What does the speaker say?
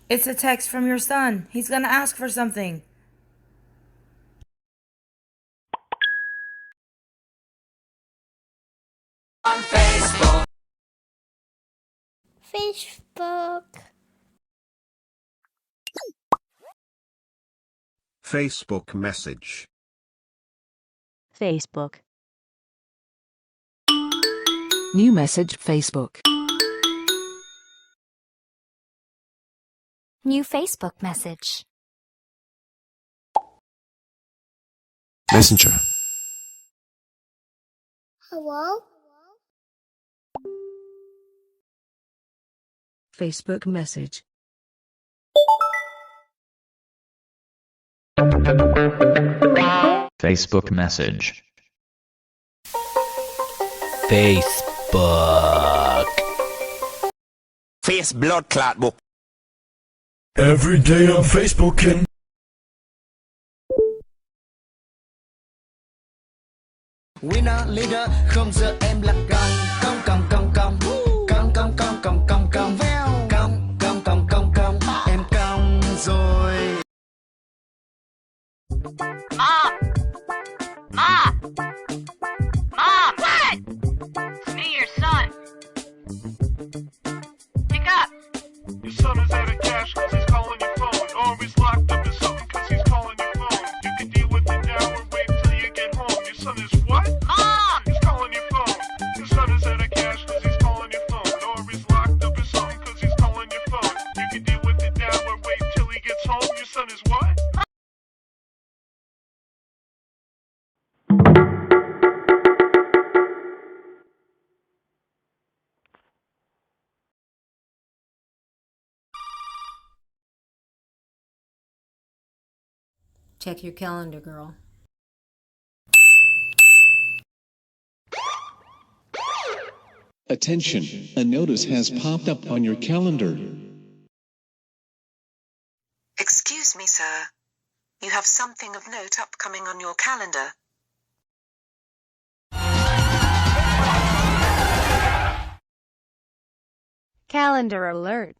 It's a text from your son. He's gonna ask for something. On Facebook. Facebook. Facebook message. Facebook. New message Facebook. New Facebook message. Messenger. Hello? Facebook message. Facebook message. Facebook. Face blood clot book. Every day on Facebooking. Winner leader không giờ em là cong cong cong cong cong cong cong cong cong cong cong cong cong cong cong cong em cong rồi. Mom! Mom! Mom! What? It's me, your son. Pick up. Your son is out of cash cause he's calling your phone. Or he's locked up in something cause he's calling your phone. You can deal with it now or wait till you get home. Your son is what? Mom! He's calling your phone. Your son is out of cash cause he's calling your phone. Or he's locked up in something cause he's calling your phone. You can deal with it now or wait till he gets home. Your son is what? Check your calendar, girl. Attention, a notice has popped up on your calendar. Excuse me, sir. You have something of note upcoming on your calendar. Calendar alert.